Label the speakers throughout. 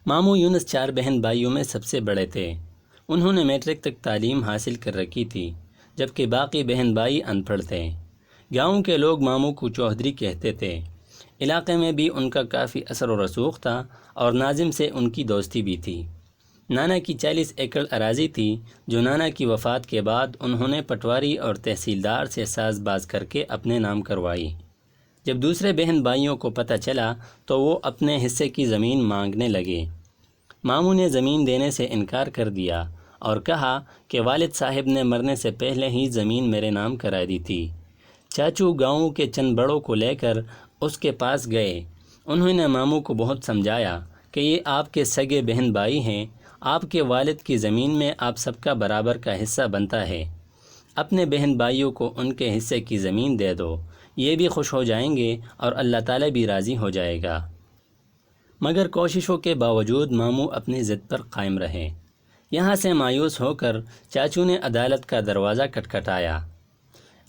Speaker 1: ماموں یونس 4 بہن بھائیوں میں سب سے بڑے تھے۔ انہوں نے میٹرک تک تعلیم حاصل کر رکھی تھی، جبکہ باقی بہن بھائی ان پڑھ تھے۔ گاؤں کے لوگ ماموں کو چودھری کہتے تھے۔ علاقے میں بھی ان کا کافی اثر و رسوخ تھا اور ناظم سے ان کی دوستی بھی تھی۔ نانا کی 40 ایکڑ اراضی تھی، جو نانا کی وفات کے بعد انہوں نے پٹواری اور تحصیلدار سے ساز باز کر کے اپنے نام کروائی۔ جب دوسرے بہن بھائیوں کو پتہ چلا تو وہ اپنے حصے کی زمین مانگنے لگے۔ ماموں نے زمین دینے سے انکار کر دیا اور کہا کہ والد صاحب نے مرنے سے پہلے ہی زمین میرے نام کرا دی تھی۔ چاچو گاؤں کے چند بڑوں کو لے کر اس کے پاس گئے۔ انہوں نے ماموں کو بہت سمجھایا کہ یہ آپ کے سگے بہن بھائی ہیں، آپ کے والد کی زمین میں آپ سب کا برابر کا حصہ بنتا ہے، اپنے بہن بھائیوں کو ان کے حصے کی زمین دے دو، یہ بھی خوش ہو جائیں گے اور اللہ تعالیٰ بھی راضی ہو جائے گا۔ مگر کوششوں کے باوجود ماموں اپنی ضد پر قائم رہے۔ یہاں سے مایوس ہو کر چاچو نے عدالت کا دروازہ کھٹکھٹایا۔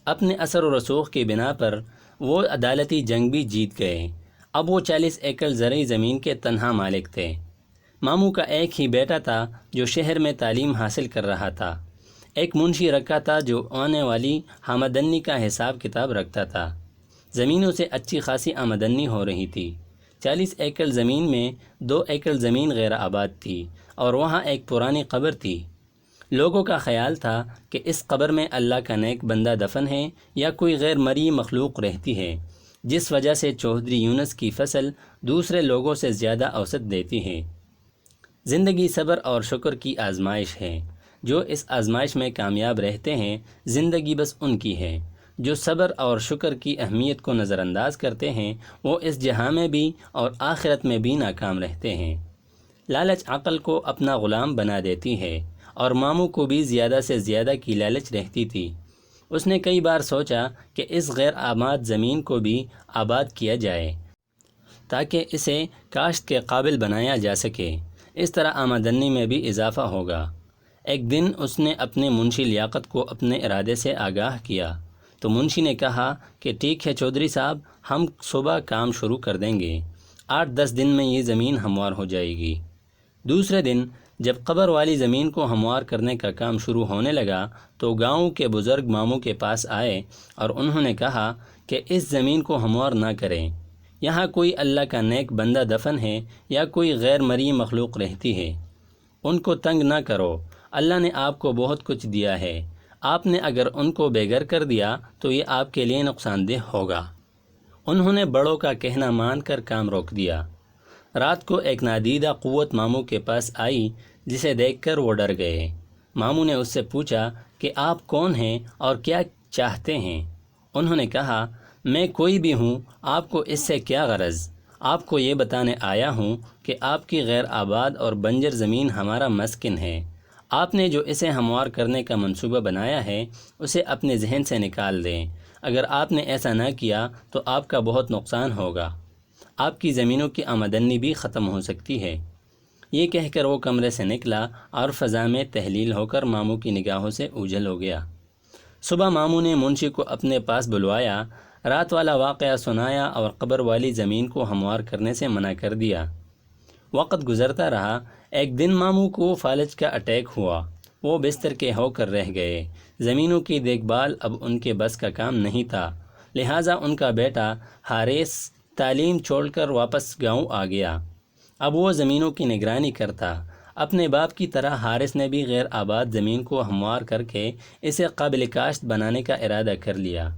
Speaker 1: اپنے اثر و رسوخ کی بنا پر وہ عدالتی جنگ بھی جیت گئے۔ اب وہ 40 ایکڑ زرعی زمین کے تنہا مالک تھے۔ ماموں کا ایک ہی بیٹا تھا جو شہر میں تعلیم حاصل کر رہا تھا۔ ایک منشی رکھا تھا جو آنے والی آمدنی کا حساب کتاب رکھتا تھا۔ زمینوں سے اچھی خاصی آمدنی ہو رہی تھی۔ 40 ایکڑ زمین میں 2 ایکڑ زمین غیر آباد تھی اور وہاں ایک پرانی قبر تھی۔ لوگوں کا خیال تھا کہ اس قبر میں اللہ کا نیک بندہ دفن ہے یا کوئی غیر مرئی مخلوق رہتی ہے، جس وجہ سے چودھری یونس کی فصل دوسرے لوگوں سے زیادہ اوسط دیتی ہے۔ زندگی صبر اور شکر کی آزمائش ہے۔ جو اس آزمائش میں کامیاب رہتے ہیں، زندگی بس ان کی ہے۔ جو صبر اور شکر کی اہمیت کو نظر انداز کرتے ہیں، وہ اس جہاں میں بھی اور آخرت میں بھی ناکام رہتے ہیں۔ لالچ عقل کو اپنا غلام بنا دیتی ہے، اور ماموں کو بھی زیادہ سے زیادہ کی لالچ رہتی تھی۔ اس نے کئی بار سوچا کہ اس غیر آباد زمین کو بھی آباد کیا جائے تاکہ اسے کاشت کے قابل بنایا جا سکے، اس طرح آمدنی میں بھی اضافہ ہوگا۔ ایک دن اس نے اپنے منشی لیاقت کو اپنے ارادے سے آگاہ کیا تو منشی نے کہا کہ ٹھیک ہے چودھری صاحب، ہم صبح کام شروع کر دیں گے، 8-10 دن میں یہ زمین ہموار ہو جائے گی۔ دوسرے دن جب قبر والی زمین کو ہموار کرنے کا کام شروع ہونے لگا تو گاؤں کے بزرگ ماموں کے پاس آئے اور انہوں نے کہا کہ اس زمین کو ہموار نہ کریں، یہاں کوئی اللہ کا نیک بندہ دفن ہے یا کوئی غیر مرئی مخلوق رہتی ہے، ان کو تنگ نہ کرو، اللہ نے آپ کو بہت کچھ دیا ہے، آپ نے اگر ان کو بے گھر کر دیا تو یہ آپ کے لیے نقصان دہ ہوگا۔ انہوں نے بڑوں کا کہنا مان کر کام روک دیا۔ رات کو ایک نادیدہ قوت ماموں کے پاس آئی، جسے دیکھ کر وہ ڈر گئے۔ ماموں نے اس سے پوچھا کہ آپ کون ہیں اور کیا چاہتے ہیں؟ انہوں نے کہا، میں کوئی بھی ہوں، آپ کو اس سے کیا غرض؟ آپ کو یہ بتانے آیا ہوں کہ آپ کی غیر آباد اور بنجر زمین ہمارا مسکن ہے۔ آپ نے جو اسے ہموار کرنے کا منصوبہ بنایا ہے، اسے اپنے ذہن سے نکال دیں۔ اگر آپ نے ایسا نہ کیا تو آپ کا بہت نقصان ہوگا، آپ کی زمینوں کی آمدنی بھی ختم ہو سکتی ہے۔ یہ کہہ کر وہ کمرے سے نکلا اور فضا میں تحلیل ہو کر ماموں کی نگاہوں سے اوجھل ہو گیا۔ صبح ماموں نے منشی کو اپنے پاس بلوایا، رات والا واقعہ سنایا اور قبر والی زمین کو ہموار کرنے سے منع کر دیا۔ وقت گزرتا رہا۔ ایک دن ماموں کو فالج کا اٹیک ہوا۔ وہ بستر کے ہو کر رہ گئے۔ زمینوں کی دیکھ بھال اب ان کے بس کا کام نہیں تھا، لہٰذا ان کا بیٹا حارث تعلیم چھوڑ کر واپس گاؤں آ گیا۔ اب وہ زمینوں کی نگرانی کرتا۔ اپنے باپ کی طرح حارث نے بھی غیر آباد زمین کو ہموار کر کے اسے قابل کاشت بنانے کا ارادہ کر لیا۔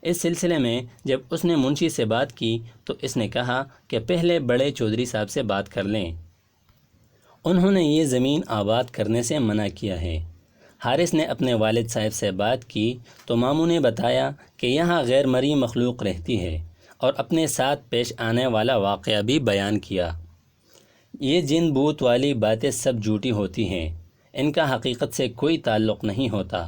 Speaker 1: اس سلسلے میں جب اس نے منشی سے بات کی تو اس نے کہا کہ پہلے بڑے چودھری صاحب سے بات کر لیں، انہوں نے یہ زمین آباد کرنے سے منع کیا ہے۔ حارث نے اپنے والد صاحب سے بات کی تو ماموں نے بتایا کہ یہاں غیر مرئی مخلوق رہتی ہے اور اپنے ساتھ پیش آنے والا واقعہ بھی بیان کیا۔ یہ جن بوت والی باتیں سب جھوٹی ہوتی ہیں، ان کا حقیقت سے کوئی تعلق نہیں ہوتا۔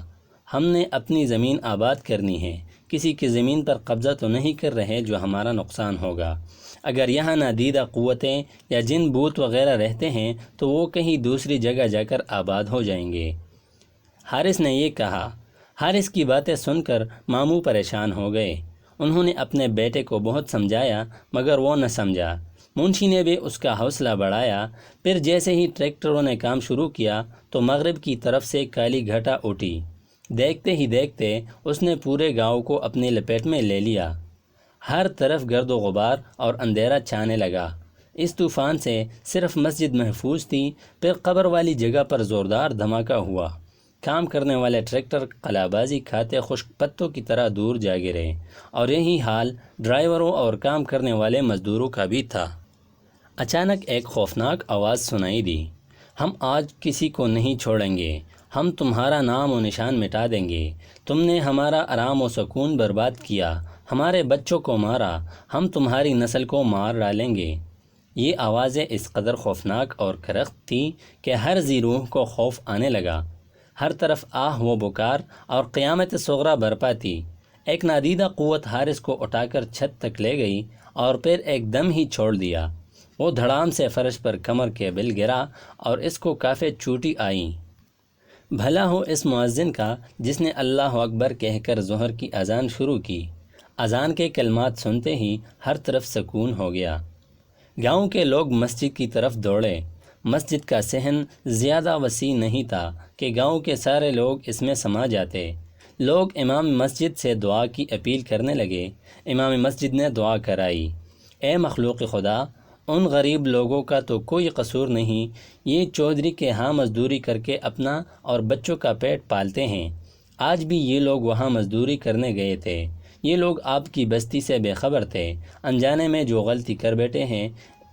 Speaker 1: ہم نے اپنی زمین آباد کرنی ہے، کسی کی زمین پر قبضہ تو نہیں کر رہے جو ہمارا نقصان ہوگا۔ اگر یہاں نادیدہ قوتیں یا جن بوت وغیرہ رہتے ہیں تو وہ کہیں دوسری جگہ جا کر آباد ہو جائیں گے۔ حارث نے یہ کہا۔ حارث کی باتیں سن کر ماموں پریشان ہو گئے۔ انہوں نے اپنے بیٹے کو بہت سمجھایا مگر وہ نہ سمجھا۔ منشی نے بھی اس کا حوصلہ بڑھایا۔ پھر جیسے ہی ٹریکٹروں نے کام شروع کیا تو مغرب کی طرف سے کالی گھٹا اٹھی۔ دیکھتے ہی دیکھتے اس نے پورے گاؤں کو اپنی لپیٹ میں لے لیا۔ ہر طرف گرد و غبار اور اندھیرا چھانے لگا۔ اس طوفان سے صرف مسجد محفوظ تھی۔ پھر قبر والی جگہ پر زوردار دھماکہ ہوا۔ کام کرنے والے ٹریکٹر قلع بازی کھاتے خشک پتوں کی طرح دور جا گرے، اور یہی حال ڈرائیوروں اور کام کرنے والے مزدوروں کا بھی تھا۔ اچانک ایک خوفناک آواز سنائی دی، ہم آج کسی کو نہیں چھوڑیں گے، ہم تمہارا نام و نشان مٹا دیں گے، تم نے ہمارا آرام و سکون برباد کیا، ہمارے بچوں کو مارا، ہم تمہاری نسل کو مار ڈالیں گے۔ یہ آوازیں اس قدر خوفناک اور کرخت تھیں کہ ہر ذی روح کو خوف آنے لگا۔ ہر طرف آہ و بکار اور قیامت صغریٰ برپا تھی۔ ایک نادیدہ قوت حارث کو اٹھا کر چھت تک لے گئی اور پھر ایک دم ہی چھوڑ دیا۔ وہ دھڑام سے فرش پر کمر کے بل گرا اور اس کو کافی چوٹی آئیں۔ بھلا ہو اس مؤذن کا جس نے اللہ اکبر کہہ کر ظہر کی اذان شروع کی۔ اذان کے کلمات سنتے ہی ہر طرف سکون ہو گیا۔ گاؤں کے لوگ مسجد کی طرف دوڑے۔ مسجد کا صحن زیادہ وسیع نہیں تھا کہ گاؤں کے سارے لوگ اس میں سما جاتے۔ لوگ امام مسجد سے دعا کی اپیل کرنے لگے۔ امام مسجد نے دعا کرائی، اے مخلوق خدا، ان غریب لوگوں کا تو کوئی قصور نہیں، یہ چودھری کے ہاں مزدوری کر کے اپنا اور بچوں کا پیٹ پالتے ہیں۔ آج بھی یہ لوگ وہاں مزدوری کرنے گئے تھے۔ یہ لوگ آپ کی بستی سے بے خبر تھے۔ انجانے میں جو غلطی کر بیٹھے ہیں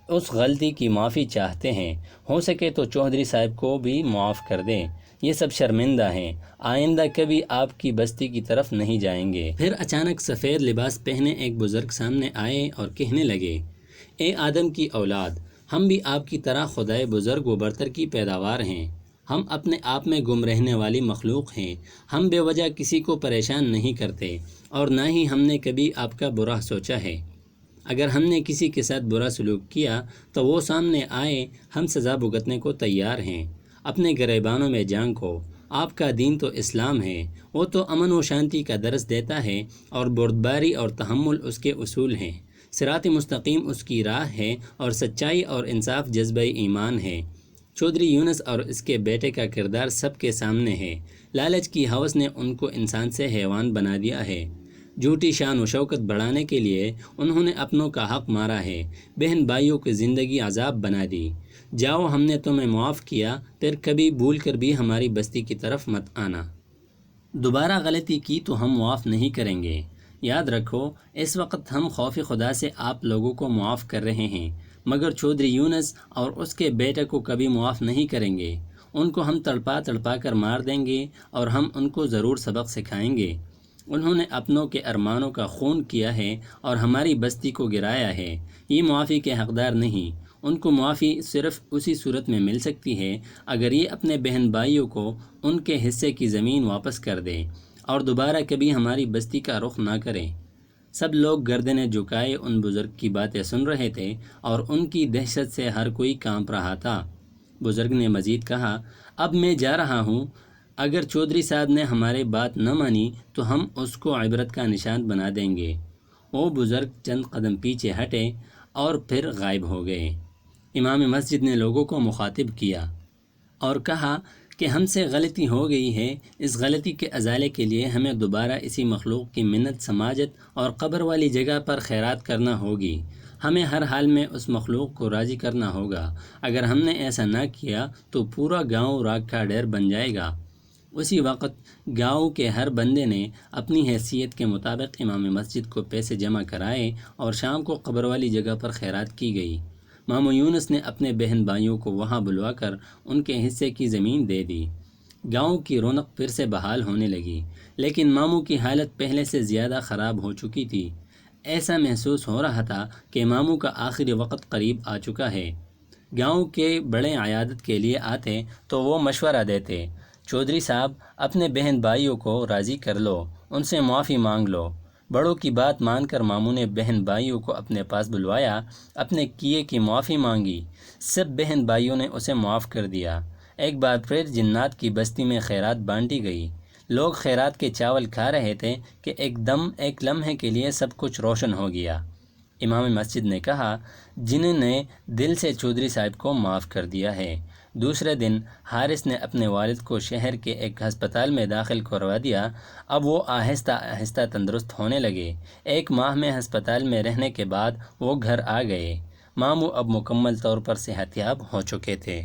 Speaker 1: اس غلطی کی معافی چاہتے ہیں۔ ہو سکے تو چودھری صاحب کو بھی معاف کر دیں۔ یہ سب شرمندہ ہیں، آئندہ کبھی آپ کی بستی کی طرف نہیں جائیں گے۔ پھر اچانک سفید لباس پہنے ایک بزرگ سامنے آئے اور کہنے لگے، اے آدم کی اولاد، ہم بھی آپ کی طرح خدائے بزرگ و برتر کی پیداوار ہیں۔ ہم اپنے آپ میں گم رہنے والی مخلوق ہیں۔ ہم بے وجہ کسی کو پریشان نہیں کرتے اور نہ ہی ہم نے کبھی آپ کا برا سوچا ہے۔ اگر ہم نے کسی کے ساتھ برا سلوک کیا تو وہ سامنے آئے، ہم سزا بھگتنے کو تیار ہیں۔ اپنے گریبانوں میں جھانکو، آپ کا دین تو اسلام ہے، وہ تو امن و شانتی کا درس دیتا ہے اور بردباری اور تحمل اس کے اصول ہیں۔ صراط مستقیم اس کی راہ ہے اور سچائی اور انصاف جذبہ ایمان ہے۔ چودھری یونس اور اس کے بیٹے کا کردار سب کے سامنے ہے۔ لالچ کی ہوس نے ان کو انسان سے حیوان بنا دیا ہے۔ جھوٹی شان و شوکت بڑھانے کے لیے انہوں نے اپنوں کا حق مارا ہے، بہن بھائیوں کی زندگی عذاب بنا دی۔ جاؤ، ہم نے تمہیں معاف کیا، پھر کبھی بھول کر بھی ہماری بستی کی طرف مت آنا۔ دوبارہ غلطی کی تو ہم معاف نہیں کریں گے۔ یاد رکھو، اس وقت ہم خوف خدا سے آپ لوگوں کو معاف کر رہے ہیں، مگر چودھری یونس اور اس کے بیٹے کو کبھی معاف نہیں کریں گے۔ ان کو ہم تڑپا تڑپا کر مار دیں گے اور ہم ان کو ضرور سبق سکھائیں گے۔ انہوں نے اپنوں کے ارمانوں کا خون کیا ہے اور ہماری بستی کو گرایا ہے۔ یہ معافی کے حقدار نہیں۔ ان کو معافی صرف اسی صورت میں مل سکتی ہے اگر یہ اپنے بہن بھائیوں کو ان کے حصے کی زمین واپس کر دے اور دوبارہ کبھی ہماری بستی کا رخ نہ کریں۔ سب لوگ گردنیں جھکائے ان بزرگ کی باتیں سن رہے تھے اور ان کی دہشت سے ہر کوئی کانپ رہا تھا۔ بزرگ نے مزید کہا، اب میں جا رہا ہوں، اگر چودھری صاحب نے ہماری بات نہ مانی تو ہم اس کو عبرت کا نشان بنا دیں گے۔ وہ بزرگ چند قدم پیچھے ہٹے اور پھر غائب ہو گئے۔ امام مسجد نے لوگوں کو مخاطب کیا اور کہا کہ ہم سے غلطی ہو گئی ہے، اس غلطی کے ازالے کے لیے ہمیں دوبارہ اسی مخلوق کی منت سماجت اور قبر والی جگہ پر خیرات کرنا ہوگی۔ ہمیں ہر حال میں اس مخلوق کو راضی کرنا ہوگا۔ اگر ہم نے ایسا نہ کیا تو پورا گاؤں راکھ کا ڈھیر بن جائے گا۔ اسی وقت گاؤں کے ہر بندے نے اپنی حیثیت کے مطابق امام مسجد کو پیسے جمع کرائے اور شام کو قبر والی جگہ پر خیرات کی گئی۔ ماموں یونس نے اپنے بہن بھائیوں کو وہاں بلوا کر ان کے حصے کی زمین دے دی۔ گاؤں کی رونق پھر سے بحال ہونے لگی، لیکن ماموں کی حالت پہلے سے زیادہ خراب ہو چکی تھی۔ ایسا محسوس ہو رہا تھا کہ ماموں کا آخری وقت قریب آ چکا ہے۔ گاؤں کے بڑے عیادت کے لیے آتے تو وہ مشورہ دیتے، چودھری صاحب، اپنے بہن بھائیوں کو راضی کر لو، ان سے معافی مانگ لو۔ بڑوں کی بات مان کر ماموں نے بہن بھائیوں کو اپنے پاس بلوایا، اپنے کیے کی معافی مانگی۔ سب بہن بھائیوں نے اسے معاف کر دیا۔ ایک بار پھر جنات کی بستی میں خیرات بانٹی گئی۔ لوگ خیرات کے چاول کھا رہے تھے کہ ایک لمحے کے لیے سب کچھ روشن ہو گیا۔ امام مسجد نے کہا، جنہوں نے دل سے چودھری صاحب کو معاف کر دیا ہے۔ دوسرے دن حارث نے اپنے والد کو شہر کے ایک ہسپتال میں داخل کروا دیا۔ اب وہ آہستہ آہستہ تندرست ہونے لگے۔ 1 ماہ میں ہسپتال میں رہنے کے بعد وہ گھر آ گئے۔ ماموں اب مکمل طور پر صحت یاب ہو چکے تھے۔